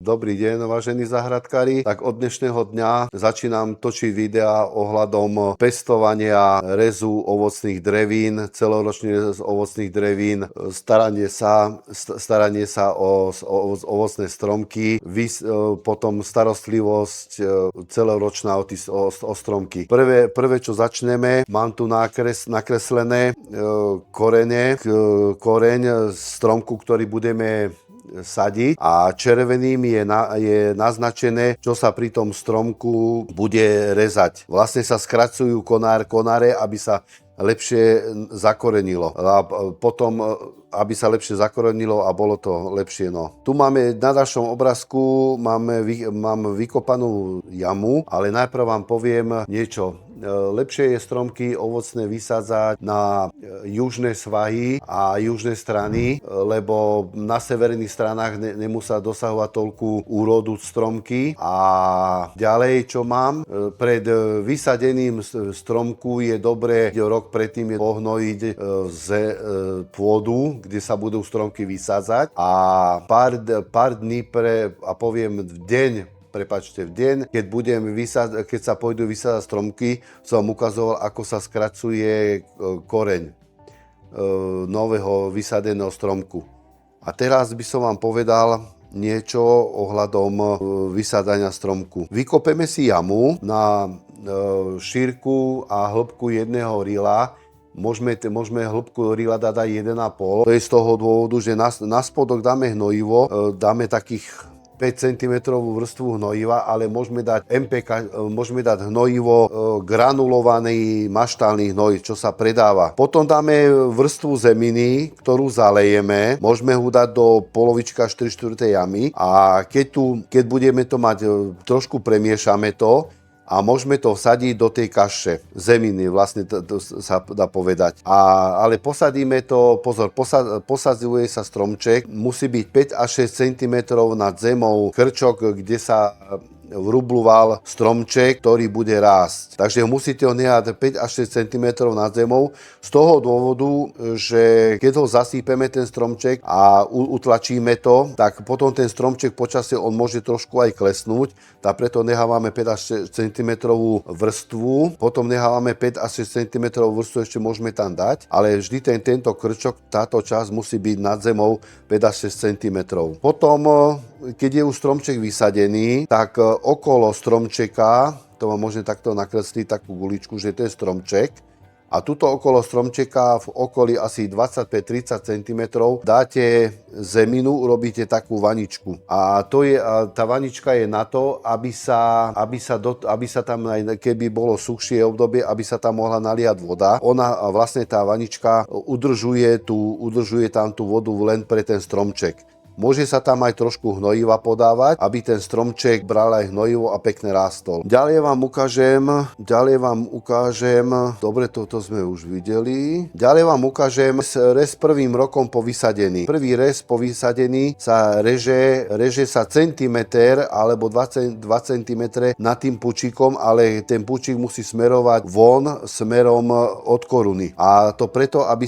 Dobrý deň, vážení záhradkári. Tak od dnešného dňa začínam točiť videá ohľadom pestovania rezu ovocných drevín, celoročne z ovocných drevín, staranie sa o ovocné stromky, potom starostlivosť celoročná o stromky. Prvé, čo začneme, mám tu nakreslené koreň stromku, ktorý budeme sadiť, a červeným je naznačené, čo sa pri tom stromku bude rezať. Vlastne sa skracujú konáre, aby sa lepšie zakorenilo. A potom, aby sa lepšie zakorenilo a bolo to lepšie. No. Tu máme na našom obrázku mám vykopanú jamu, ale najprv vám poviem niečo. Lepšie je stromky ovocné vysádzať na južné svahy a južné strany, lebo na severných stranách nemusia dosahovať toľku úrodu stromky. A ďalej, čo mám, pred vysadením stromku je dobré rok predtým pohnojiť pôdu, kde sa budú stromky vysádzať, a pár dní v deň, keď sa pôjdu vysázať stromky, som ukazoval, ako sa skracuje koreň nového vysadeného stromku. A teraz by som vám povedal niečo ohľadom vysádania stromku. Vykopeme si jamu na šírku a hĺbku 1 rila. Môžeme hĺbku rila dať aj 1,5. To je z toho dôvodu, že na spodok dáme hnojivo, dáme takých 5 cm vrstvu hnojiva, ale môžeme dať MPK, môžeme dať hnojivo granulovaný maštálny hnoj, čo sa predáva. Potom dáme vrstvu zeminy, ktorú zalejeme. Môžeme ho dať do polovička 4/4 jamy, a keď budeme to mať, trošku premiešame to a môžeme to vsadiť do tej kaše zeminy, vlastne to sa dá povedať. Ale posadíme to, posadzuje sa stromček, musí byť 5 až 6 cm nad zemou krčok, kde sa vrubloval stromček, ktorý bude rásť. Takže musíte ho nehať 5 až 6 cm nad zemou, z toho dôvodu, že keď ho zasýpeme, ten stromček, a utlačíme to, tak potom ten stromček počasie on môže trošku aj klesnúť, tak preto nehávame 5 až 6 cm vrstvu, potom nehávame 5 až 6 cm vrstvu, ešte môžeme tam dať, ale vždy tento krčok, táto časť musí byť nad zemou 5 až 6 cm. Potom, keď je už stromček vysadený, tak okolo stromčeka, to vám môžem takto nakresliť takú guličku, že to je stromček, a tuto okolo stromčeka v okolí asi 25-30 cm dáte zeminu, urobíte takú vaničku. A tá vanička je na to, aby sa tam, keby bolo suchšie obdobie, aby sa tam mohla naliať voda. Vlastne tá vanička udržuje tam tú vodu len pre ten stromček. Môže sa tam aj trošku hnojiva podávať, aby ten stromček bral aj hnojivo a pekne rástol. Ďalej vám ukážem, dobre, toto sme už videli. Ďalej vám ukážem rez prvým rokom po vysadení. Prvý rez po vysadení sa reže sa centimeter alebo 2 cm nad tým pučíkom, ale ten pučík musí smerovať von smerom od koruny. A to preto, aby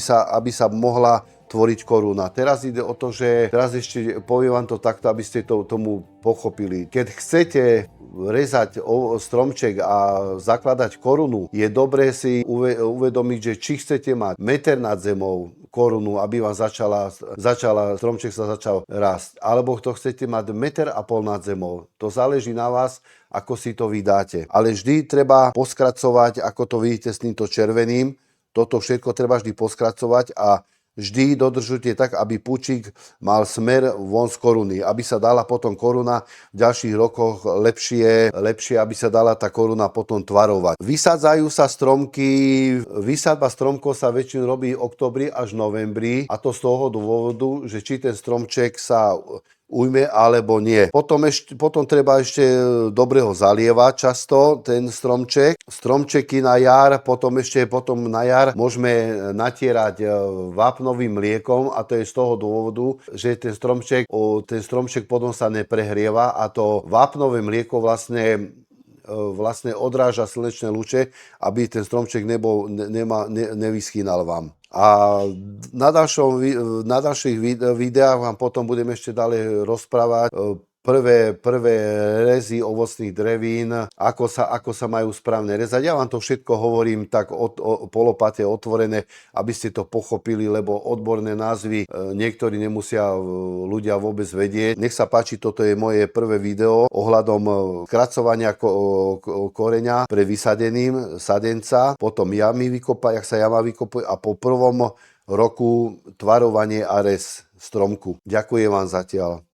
sa mohla tvoriť koruna. Teraz ide o to, že teraz ešte poviem vám to takto, aby ste tomu pochopili. Keď chcete rezať stromček a zakladať korunu, je dobré si uvedomiť, že či chcete mať meter nad zemou korunu, aby vám stromček sa začal rásť, alebo to chcete mať 1,5 metra nad zemou. To záleží na vás, ako si to vydáte. Ale vždy treba poskracovať, ako to vidíte s týmto červeným. Toto všetko treba vždy poskracovať a vždy dodržujte tak, aby pučík mal smer von z koruny, aby sa dala potom koruna v ďalších rokoch lepšie, aby sa dala tá koruna potom tvarovať. Vysádzajú sa stromky, vysadba stromkov sa väčšinou robí v októbri až novembri, a to z toho dôvodu, že či ten stromček sa ujme alebo nie. Potom treba ešte dobre ho zalievať často, ten stromček. Stromčeky na jar, potom na jar môžeme natierať vápnovým mliekom, a to je z toho dôvodu, že ten stromček potom sa neprehrieva, a to vápnové mlieko vlastne odráža slnečné lúče, aby ten stromček nevyschýnal vám. A na ďalších videách vám potom budem ešte ďalej rozprávať prvé rezy ovocných drevín, ako sa majú správne rezať. Ja vám to všetko hovorím tak polopate otvorené, aby ste to pochopili, lebo odborné názvy niektorí nemusia ľudia vôbec vedieť. Nech sa páči, toto je moje prvé video ohľadom skracovania koreňa pre vysadeným sadenca, potom jak sa jama vykopuje a po prvom roku tvarovanie a rez stromku. Ďakujem vám zatiaľ.